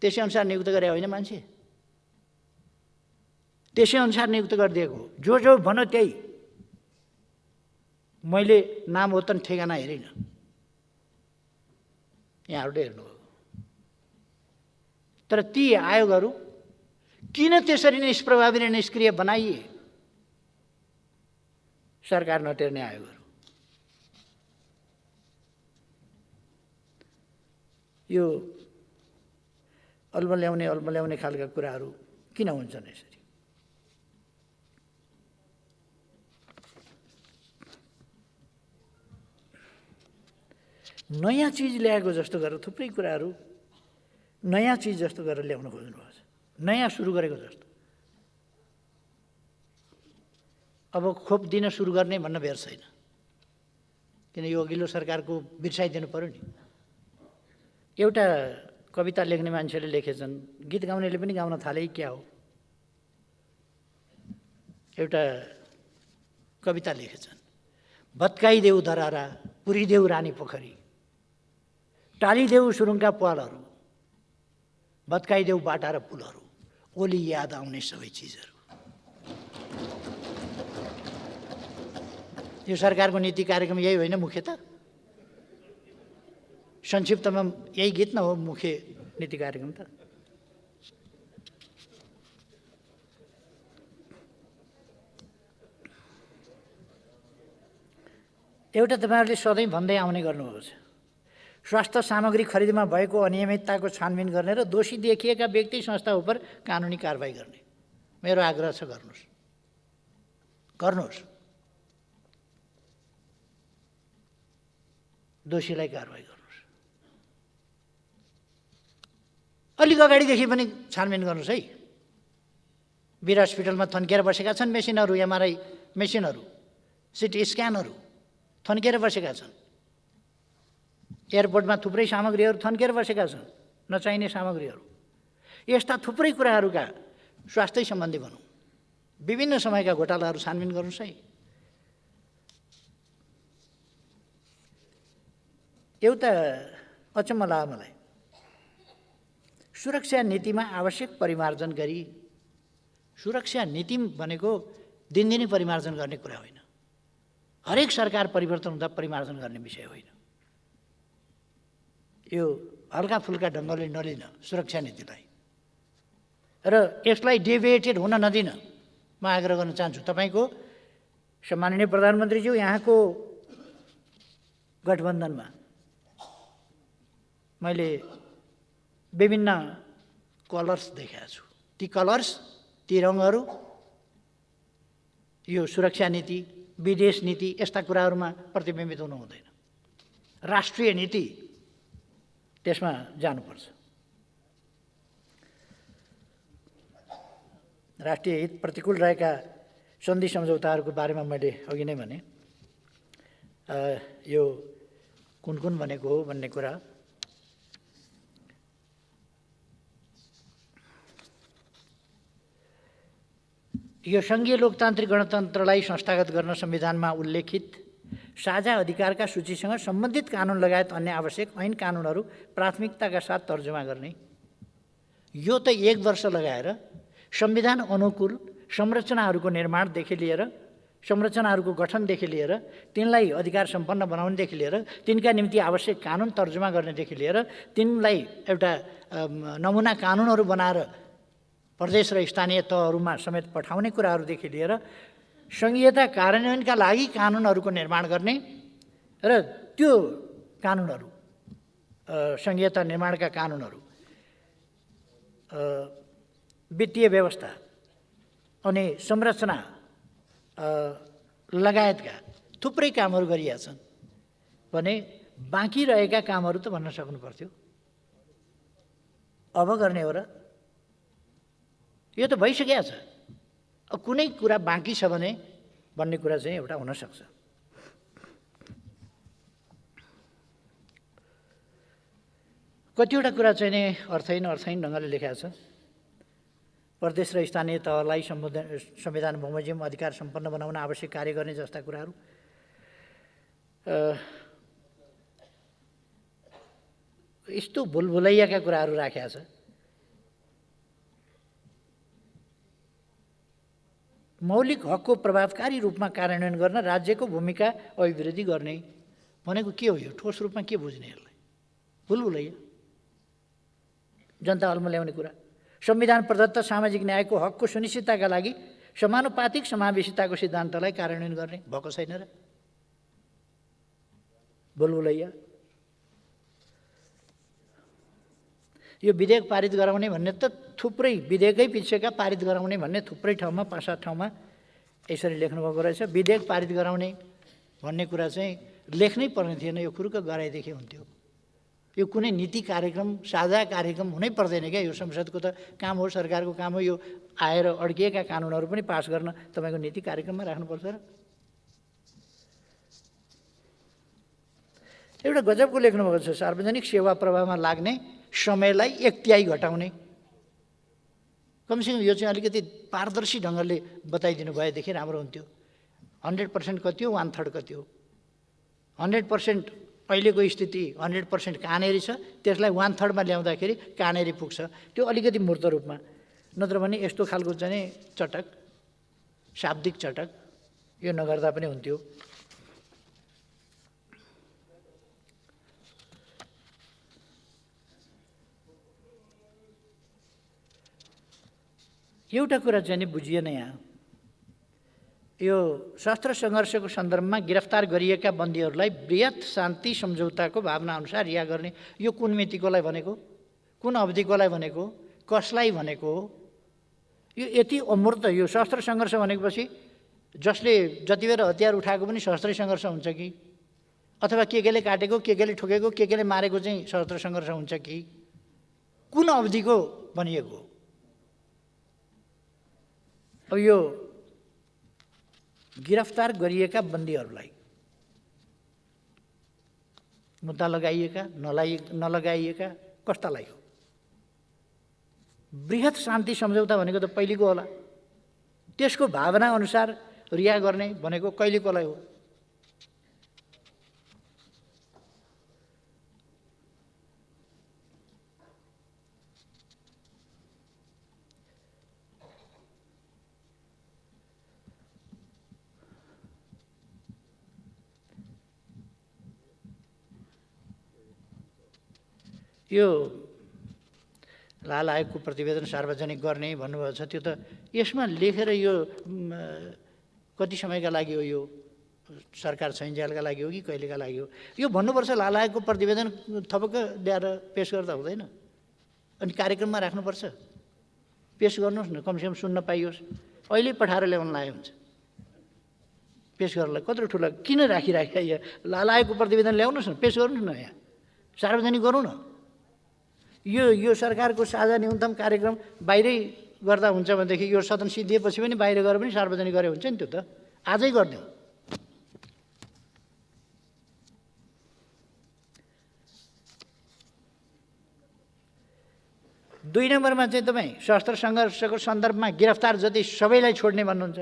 त्यसै अनुसार नियुक्त गरे होइन मान्छे, त्यसै अनुसार नियुक्त गरिदिएको। जो भन त्यही। मैले नाम होतन ठेगाना हेरिनँ, यहाँहरूले हेर्नुभयो। तर ती आयोगहरू किन त्यसरी निष्प्रभावी र निष्क्रिय बनाइए? सरकार नटेर्ने आयोगहरू। यो अल्मल्याउने खालका कुराहरू किन हुन्छन् यसरी? नयाँ चिज ल्याएको जस्तो गरेर थुप्रै कुराहरू नयाँ चिज जस्तो गरेर ल्याउन खोज्नुभएको छ, नयाँ सुरु गरेको जस्तो। अब खोप दिन सुरु गर्ने भन्न बेर छैन, किन यो अघिल्लो सरकारको बिर्साइदिनु पर्यो नि। एउटा कविता लेख्ने मान्छेले लेखेछन्, गीत गाउनेले पनि गाउन थाले क्या हो। एउटा कविता लेखेछन्, भत्काइदेऊ धरारा, पुरिदेऊ रानी पोखरी, टालिदेऊ सुरुङका पालहरू, भत्काइदेऊ बाटा र पुलहरू, ओली याद आउने सबै चिजहरू। यो सरकारको नीति कार्यक्रम यही होइन मुख्य त? संक्षिप्तमा यही गीत न हो मुख्य नीति कार्यक्रम त? एउटा तपाईँहरूले सधैँ भन्दै आउने गर्नुभएको छ, स्वास्थ्य सामग्री खरिदमा भएको अनियमितताको छानबिन गर्ने र दोषी देखिएका व्यक्ति संस्था उप कानुनी कारबाही गर्ने। मेरो आग्रह छ, गर्नुहोस्, दोषीलाई कारबाही गर्नुहोस्। अलिक अगाडिदेखि पनि छानबिन गर्नुहोस् है। वीर हस्पिटलमा थन्किएर बसेका छन् मेसिनहरू, एमआरआई मेसिनहरू, सिटी स्क्यानहरू थन्किएर बसेका छन्। एयरपोर्टमा थुप्रै सामग्रीहरू थन्किएर बसेका छन्, नचाहिने सामग्रीहरू। यस्ता थुप्रै कुराहरूका स्वास्थ्य सम्बन्धी भनौँ, विभिन्न समयका घोटालाहरू छानबिन गर्नुहोस् है। एउटा अचम्म लाग्यो मलाई, सुरक्षा नीतिमा आवश्यक परिमार्जन गरी, सुरक्षा नीति भनेको दिनदिनै परिमार्जन गर्ने कुरा होइन, हरेक सरकार परिवर्तन हुँदा परिमार्जन गर्ने विषय होइन। यो हल्का फुल्का ढङ्गले नलिन सुरक्षा नीतिलाई, र यसलाई डेभिएटेड हुन नदिन म आग्रह गर्न चाहन्छु। तपाईँको सम्माननीय प्रधानमन्त्रीज्यू यहाँको गठबन्धनमा मैले विभिन्न कलर्स देखेको छु। ती कलर्स, ती रङहरू यो सुरक्षा नीति, विदेश नीति यस्ता कुराहरूमा प्रतिबिम्बित हुनु हुँदैन। राष्ट्रिय नीति त्यसमा जानुपर्छ। राष्ट्रिय हित प्रतिकूल रहेका सन्धि सम्झौताहरूको बारेमा मैले अघि नै भने, यो कुन कुन भनेको हो भन्ने कुरा यो सङ्घीय लोकतान्त्रिक गणतन्त्रलाई संस्थागत गर्न संविधानमा उल्लेखित साझा अधिकारका सूचीसँग सम्बन्धित कानुन लगायत अन्य आवश्यक ऐन कानुनहरू प्राथमिकताका साथ तर्जुमा गर्ने। यो त 1 वर्ष लगाएर संविधान अनुकूल संरचनाहरूको निर्माणदेखि लिएर, संरचनाहरूको गठनदेखि लिएर, तिनलाई अधिकार सम्पन्न बनाउनेदेखि लिएर, तिनका निम्ति आवश्यक कानुन तर्जुमा गर्नेदेखि लिएर, तिनलाई एउटा नमुना कानुनहरू बनाएर प्रदेश र स्थानीय तहहरूमा समेत पठाउने कुराहरूदेखि लिएर सङ्घीयता कार्यान्वयनका लागि कानुनहरूको निर्माण गर्ने र त्यो कानुनहरू, सङ्घीयता निर्माणका कानुनहरू, वित्तीय व्यवस्था अनि संरचना लगायतका थुप्रै कामहरू गरिएका छन् भने बाँकी रहेका कामहरू त भन्न सक्नु पर्थ्यो। अब गर्ने हो र? यो त भइसकेको छ। अब कुनै कुरा बाँकी छ भने भन्ने कुरा चाहिँ एउटा हुनसक्छ। कतिवटा कुरा चाहिँ नि अर्थहीन ढङ्गले लेखेको छ। प्रदेश र स्थानीय तहलाई संविधान बमोजिम अधिकार सम्पन्न बनाउन आवश्यक कार्य गर्ने जस्ता कुराहरू यस्तो भुलभुलैयाका कुराहरू राखेको छ। मौलिक हकको प्रभावकारी रूपमा कार्यान्वयन गर्न राज्यको भूमिका अभिवृद्धि गर्ने भनेको के हो? यो ठोस रूपमा के बुझ्ने? यसलाई भुलभुलैया, जनता हलमा ल्याउने कुरा। संविधान प्रदत्त सामाजिक न्यायको हकको सुनिश्चितताका लागि समानुपातिक समावेशिताको सिद्धान्तलाई कार्यान्वयन गर्ने भएको छैन र? भुलभुलैया। यो विधेयक पारित गराउने भन्ने त थुप्रै विधेयकै पिछेका पारित गराउने भन्ने थुप्रै ठाउँमा 5-7 ठाउँमा यसरी लेख्नुभएको रहेछ। विधेयक पारित गराउने भन्ने कुरा चाहिँ लेख्नै पर्ने थिएन, यो खुरुक्क गराएदेखि हुन्थ्यो। यो कुनै नीति कार्यक्रम, साझा कार्यक्रम हुनै पर्दैन क्या। यो संसदको त काम हो, सरकारको काम हो। यो आएर अड्किएका कानुनहरू पनि पास गर्न तपाईँको नीति कार्यक्रममा राख्नुपर्छ र? एउटा गजबको लेख्नुभएको छ, सार्वजनिक सेवा प्रवाहमा लाग्ने समयलाई 1/3 घटाउने। कमसेकम यो चाहिँ अलिकति पारदर्शी ढङ्गले बताइदिनु भएदेखि राम्रो हुन्थ्यो। 100% कति हो, 1/3 कति हो? 100% अहिलेको स्थिति 100% कहाँनेरि छ, त्यसलाई 1/3 ल्याउँदाखेरि कहाँनेरि पुग्छ, त्यो अलिकति मूर्त रूपमा। नत्र भने यस्तो खालको चाहिँ चटक, शाब्दिक चटक यो नगर्दा पनि हुन्थ्यो। एउटा कुरा चाहिँ नि बुझिएन यहाँ। यो सशस्त्र सङ्घर्षको सन्दर्भमा गिरफ्तार गरिएका बन्दीहरूलाई बृहत शान्ति सम्झौताको भावना अनुसार रिहा गर्ने यो कुन मितिकोलाई भनेको, कुन अवधिकोलाई भनेको, कसलाई भनेको? यो यति अमूर्त, यो सशस्त्र सङ्घर्ष भनेपछि जसले जति बेर हतियार उठाएको पनि सशस्त्र सङ्घर्ष हुन्छ कि, अथवा केले काटेको, केले ठोकेको, केले मारेको चाहिँ सशस्त्र सङ्घर्ष हुन्छ कि, कुन अवधिको भनिएको? अब यो गिरफ्तार गरिएका बन्दीहरूलाई मुद्दा लगाइएका नलगाइएका कस्तालाई हो? बृहत शान्ति सम्झौता भनेको त पहिलेको होला, त्यसको भावना अनुसार रिहा गर्ने भनेको कहिलेकोलाई हो? यो लाल आयोगको प्रतिवेदन सार्वजनिक गर्ने भन्नुभएको छ, त्यो त यसमा लेखेर यो कति समयका लागि हो? यो सरकार छैन्जेलका लागि हो कि कहिलेका लागि हो? यो भन्नुपर्छ लाल आयोगको प्रतिवेदन थपक्क ल्याएर पेस गर्दा हुँदैन, अनि कार्यक्रममा राख्नुपर्छ। पेस गर्नुहोस् न, कमसेकम सुन्न पाइयोस्। अहिले पठाएर ल्याउन लाग्यो हुन्छ पेस गर्नलाई, कत्रो ठुलो किन राखिराख्या? यहाँ लाल आयोगको प्रतिवेदन ल्याउनुहोस् न, पेस गर्नुहोस् न, यहाँ सार्वजनिक गरौँ न। यो सरकारको साझा न्यूनतम कार्यक्रम बाहिरै गर्दा हुन्छ भनेदेखि यो सदन सिद्धिएपछि पनि बाहिर गएर पनि सार्वजनिक गरे हुन्छ नि। त्यो त आजै गरिदिउँ। दुई नम्बरमा चाहिँ तपाईँ सशस्त्र सङ्घर्षको सन्दर्भमा गिरफ्तार जति सबैलाई छोड्ने भन्नुहुन्छ।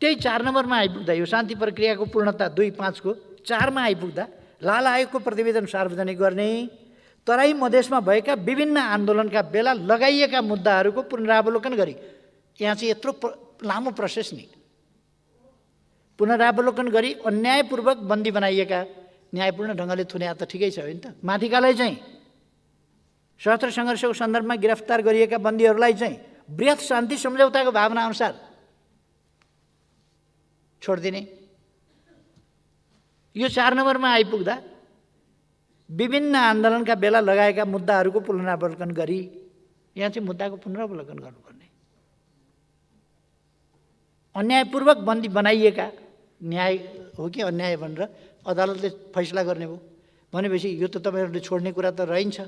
त्यही 4 नम्बरमा आइपुग्दा यो शान्ति प्रक्रियाको पूर्णता 2.5 को 4 मा आइपुग्दा लाल आयोगको प्रतिवेदन सार्वजनिक गर्ने, तराई मधेसमा भएका विभिन्न आन्दोलनका बेला लगाइएका मुद्दाहरूको पुनरावलोकन गरी, यहाँ चाहिँ यत्रो लामो प्रोसेस नि, पुनरावलोकन गरी अन्यायपूर्वक बन्दी बनाइएका, न्यायपूर्ण ढङ्गले थुन्या त ठिकै छ होइन त, माथिकालाई चाहिँ सशस्त्र सङ्घर्षको सन्दर्भमा गिरफ्तार गरिएका बन्दीहरूलाई चाहिँ बृहत शान्ति सम्झौताको भावना अनुसार छोडिदिने। यो 4 नम्बरमा आइपुग्दा विभिन्न आन्दोलनका बेला लगाएका मुद्दाहरूको पुनरावलोकन गरी, यहाँ चाहिँ मुद्दाको पुनरावलोकन गर्नुपर्ने। अन्यायपूर्वक बन्दी बनाइएका, न्याय हो कि अन्याय भनेर अदालतले फैसला गर्ने हो भनेपछि यो त तपाईँहरूले छोड्ने कुरा त रहन्छ।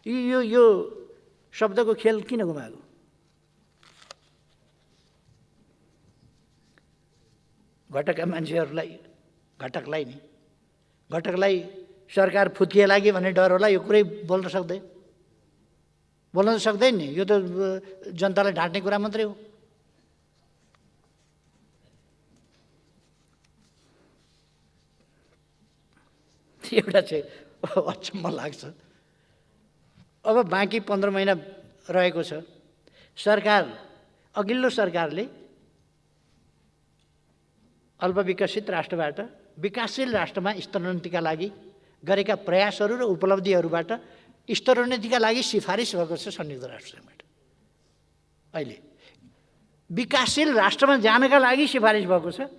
यो शब्दको खेल किन गुमाएको? घटकका मान्छेहरूलाई, घटकलाई सरकार फुत्किए लाग्यो भन्ने डर होला, यो कुरै बोल्न त सक्दैन नि। यो त जनतालाई ढाँट्ने कुरा मात्रै हो। एउटा चाहिँ अचम्म लाग्छ। अब बाँकी 15 महिना रहेको छ। अघिल्लो सरकारले अल्पविकसित राष्ट्रबाट विकासशील राष्ट्रमा स्तरोन्नतिका लागि गरेका प्रयासहरू र उपलब्धिहरूबाट स्तरोन्नतिका लागि सिफारिस भएको छ संयुक्त राष्ट्रसङ्घबाट। अहिले विकासशील राष्ट्रमा जानका लागि सिफारिस भएको छ।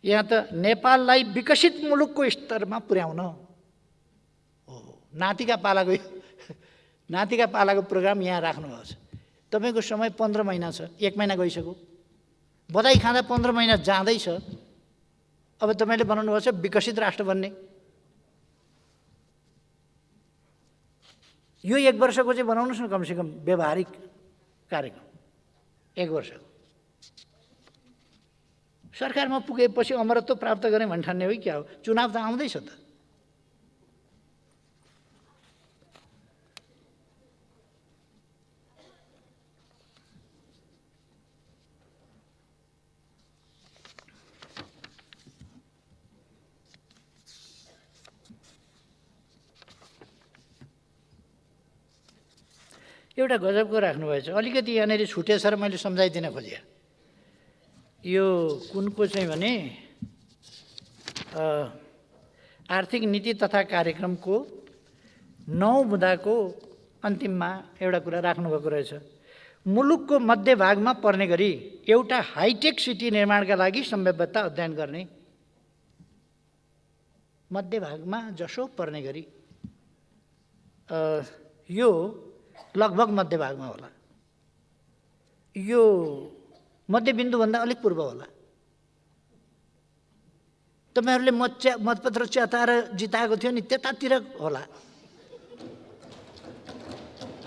यहाँ त नेपाललाई विकसित मुलुकको स्तरमा पुर्याउन हो। नातिका पालाको प्रोग्राम यहाँ राख्नुभएको छ। तपाईँको समय 15 महिना छ, 1 महिना गइसक्यो। बधाई खाँदा 15 महिना जाँदैछ। अब तपाईँले बनाउनु भएको छ विकसित राष्ट्र बन्ने। यो 1 वर्षको चाहिँ बनाउनुहोस् न, कमसेकम व्यवहारिक कार्यक्रम 1 वर्षको। सरकारमा पुगेपछि अमरत्व प्राप्त गर्ने भन्ने ठान्ने हो कि क्या हो? चुनाव त आउँदैछ त। एउटा गजबको राख्नुभएछ। अलिकति यहाँनिर छुटेछ र मैले सम्झाइदिन खोजेँ। यो कुनको चाहिँ भने आर्थिक नीति तथा कार्यक्रमको 9 बुँदाको अन्तिममा एउटा कुरा राख्नुभएको रहेछ। मुलुकको मध्यभागमा पर्ने गरी एउटा हाइटेक सिटी निर्माणका लागि सम्भाव्यता अध्ययन गर्ने। मध्यभागमा जसो पर्ने गरी, यो लगभग मध्यभागमा होला, यो मध्यबिन्दुभन्दा अलिक पूर्व होला। तपाईहरूले मतपत्र च्याताएर जिताएको थियो नि, त्यतातिर होला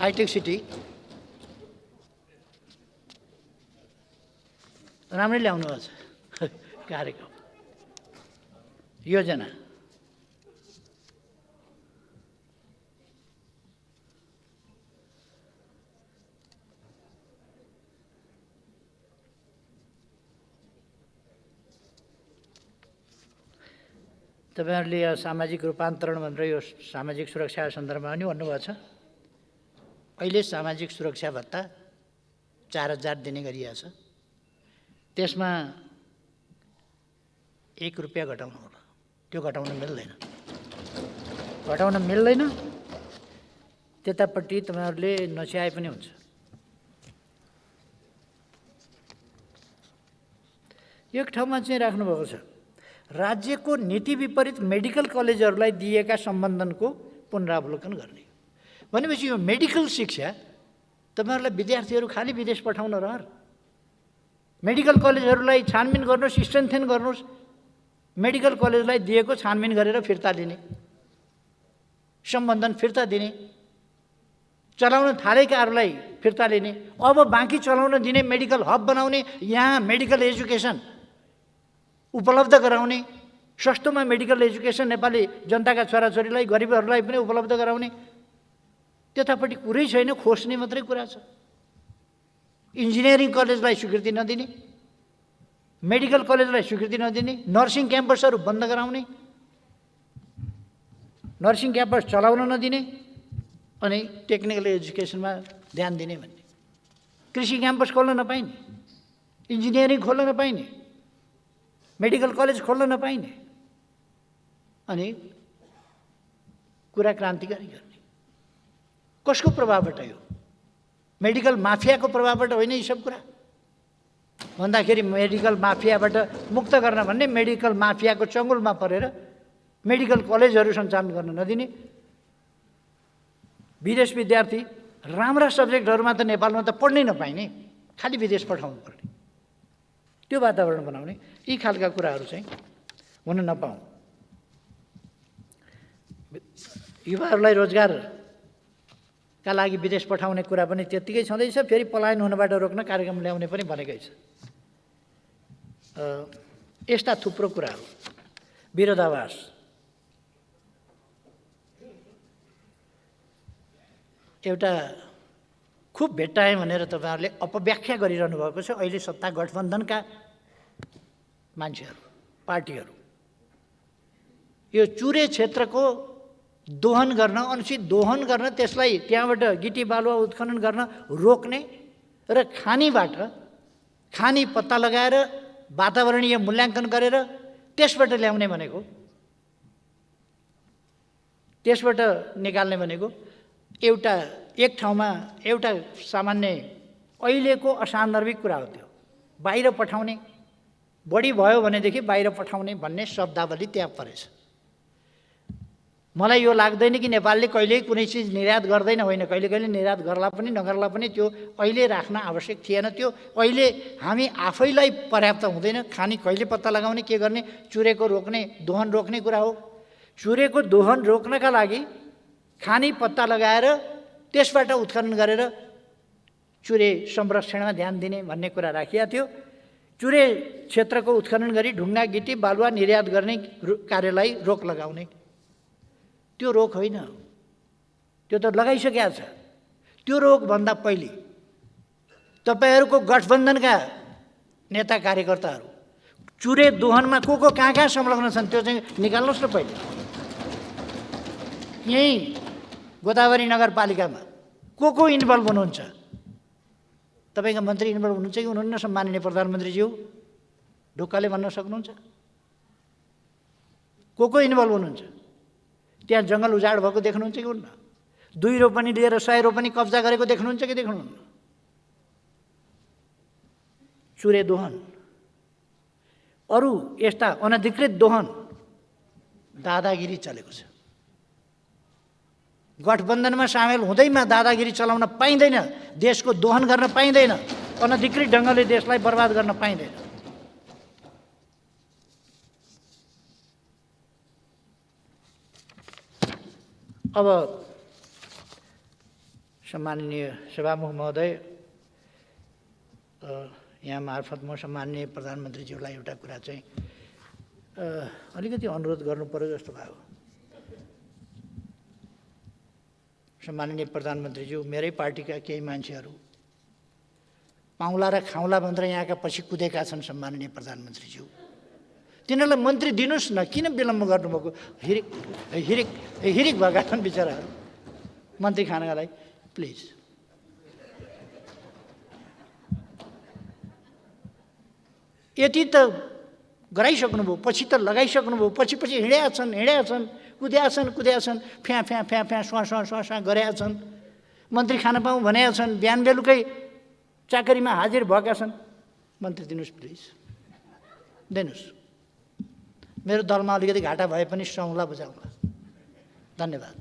हाइटेक सिटी। राम्रै ल्याउनु भएको छ कार्यक्रम, योजना। तपाईहरूले यो सामाजिक रूपान्तरण भनेर यो सामाजिक सुरक्षा सन्दर्भमा पनि भन्नुभएको छ। अहिले सामाजिक सुरक्षा भत्ता 4000 दिने गरिएको छ, त्यसमा 1 रुपैयाँ घटाउनु होला। त्यो घटाउन मिल्दैन। त्यतापट्टि तपाईहरूले नच्याए पनि हुन्छ। एक ठाउँमा चाहिँ राख्नुभएको छ, राज्यको नीति विपरीत मेडिकल कलेजहरूलाई दिएका सम्बन्धनको पुनरावलोकन गर्ने। भनेपछि यो मेडिकल शिक्षा तपाईहरूलाई विद्यार्थीहरू खालि विदेश पठाउन रहर। मेडिकल कलेजहरूलाई छानबिन गर्नुहोस्, स्ट्रेन्थेन गर्नुहोस्। मेडिकल कलेजलाई दिएको छानबिन गरेर फिर्ता लिने, सम्बन्धन फिर्ता दिने, चलाउन थालेकाहरूलाई फिर्ता लिने, अब बाँकी चलाउन दिने, मेडिकल हब बनाउने, यहाँ मेडिकल एजुकेसन उपलब्ध गराउने, सस्तोमा मेडिकल एजुकेसन नेपाली जनताका छोराछोरीलाई, गरिबहरूलाई पनि उपलब्ध गराउने। त्यतापट्टि कुरै छैन, खोज्ने मात्रै कुरा छ। इन्जिनियरिङ कलेजलाई स्वीकृति नदिने, मेडिकल कलेजलाई स्वीकृति नदिने, नर्सिङ क्याम्पसहरू बन्द गराउने, नर्सिङ क्याम्पस चलाउन नदिने, अनि टेक्निकल एजुकेसनमा ध्यान दिने भन्ने। कृषि क्याम्पस खोल्न नपाइने, इन्जिनियरिङ खोल्न नपाइने, मेडिकल कलेज खोल्न नपाइने, अनि कुरा क्रान्तिकारी गर्ने। कसको प्रभावबाट? यो मेडिकल माफियाको प्रभावबाट होइन। यी सब कुरा भन्दाखेरि मेडिकल माफियाबाट मुक्त गर्न भन्ने, मेडिकल माफियाको चङ्गुलमा परेर मेडिकल कलेजहरू सञ्चालन गर्न नदिने, विदेश विद्यार्थी राम्रा सब्जेक्टहरूमा त नेपालमा त पढ्नै नपाइने, खालि विदेश पठाउनु पर्ने, त्यो वातावरण बनाउने। यी खालका कुराहरू चाहिँ हुन नपाऊ। युवाहरूलाई रोजगारका लागि विदेश पठाउने कुरा पनि त्यत्तिकै छँदैछ। फेरि पलायन हुनबाट रोक्न कार्यक्रम ल्याउने पनि भनेकै छ। यस्ता थुप्रो कुराहरू। विरोधाभास, एउटा खुब भेट्टाएँ भनेर तपाईँहरूले अपव्याख्या गरिरहनु भएको छ। अहिले सत्ता गठबन्धनका मान्छेहरू, पार्टीहरू यो चुरे क्षेत्रको दोहन गर्न, अनुचित दोहन गर्न, त्यसलाई त्यहाँबाट गिटी बालुवा उत्खनन गर्न रोक्ने र खानी पत्ता लगाएर वातावरणीय मूल्याङ्कन गरेर त्यसबाट ल्याउने भनेको, त्यसबाट निकाल्ने भनेको एक ठाउँमा एउटा सामान्य अहिलेको असान्दर्भिक कुरा हो। त्यो बाहिर पठाउने, बढी भयो भनेदेखि बाहिर पठाउने भन्ने शब्दावली त्यहाँ परेछ। मलाई यो लाग्दैन कि नेपालले कहिल्यै कुनै चिज निर्यात गर्दैन, होइन, कहिले कहिले निर्यात गर्ला पनि नगर्ला पनि, त्यो अहिले राख्न आवश्यक थिएन। त्यो अहिले हामी आफैलाई पर्याप्त हुँदैन। खानी कहिले पत्ता लगाउने, के गर्ने, चुरेको रोक्ने, दोहन रोक्ने कुरा हो। चुरेको दोहन रोक्नका लागि खानी पत्ता लगाएर त्यसबाट उत्खनन गरेर चुरे संरक्षणमा ध्यान दिने भन्ने कुरा राखिएको थियो। चुरे क्षेत्रको उत्खनन गरी ढुङ्गा, गिटी, बालुवा निर्यात गर्ने कार्यलाई रोक लगाउने, त्यो रोक होइन, त्यो त लगाइसकेको छ। त्यो रोकभन्दा पहिले तपाईँहरूको गठबन्धनका नेता कार्यकर्ताहरू चुरे दोहनमा को कहाँ संलग्न छन् त्यो चाहिँ निकाल्नुहोस् न पहिले। यहीँ गोदावरी नगरपालिकामा को इन्भल्भ हुनुहुन्छ? तपाईँका मन्त्री इन्भल्भ हुनुहुन्छ कि हुनुहुन्न? सम्माननीय प्रधानमन्त्रीज्यू ढुक्कले भन्न सक्नुहुन्छ? को इन्भल्भ हुनुहुन्छ? त्यहाँ जङ्गल उजाड भएको देख्नुहुन्छ कि हुन्न? 2 रोपनी लिएर 100 रोपनी कब्जा गरेको देख्नुहुन्छ कि देख्नुहुन्न? चुरे दोहन, अरू यस्ता अनधिकृत दोहन, दादागिरी चलेको छ। गठबन्धनमा सामेल हुँदैमा दादागिरी चलाउन पाइँदैन, देशको दोहन गर्न पाइँदैन, अनधिकृत ढङ्गले देशलाई बर्बाद गर्न पाइँदैन। अब सम्माननीय सभामुख महोदय, यहाँ मार्फत म सम्माननीय प्रधानमन्त्रीज्यूलाई एउटा कुरा चाहिँ अलिकति अनुरोध गर्नु पर्यो जस्तो भयो। सम्माननीय प्रधानमन्त्रीज्यू, मेरै पार्टीका केही मान्छेहरू पाउला र खाउला भनेर यहाँका पछि कुदेका छन्। सम्माननीय प्रधानमन्त्रीज्यू, तिनीहरूलाई मन्त्री दिनुहोस् न, किन विलम्ब गर्नुभएको? हिरिक हिरिक हिरिक भएका छन् बिचराहरू मन्त्री खानका लागि। प्लिज यति त गराइसक्नुभयो, पछि त लगाइसक्नुभयो, पछि हिँडेका छन्, कुद्या छन्, फ्या फ्या फ्या फ्या स्वाँ गरेका छन्, मन्त्री खान पाऊँ भनेका छन्, बिहान बेलुकै चाकरीमा हाजिर भएका छन्। मन्त्री दिनुहोस् प्लिज, दिनुहोस्। मेरो दलमा अलिकति घाटा भए पनि सुहाउँला बुझाउँला। धन्यवाद।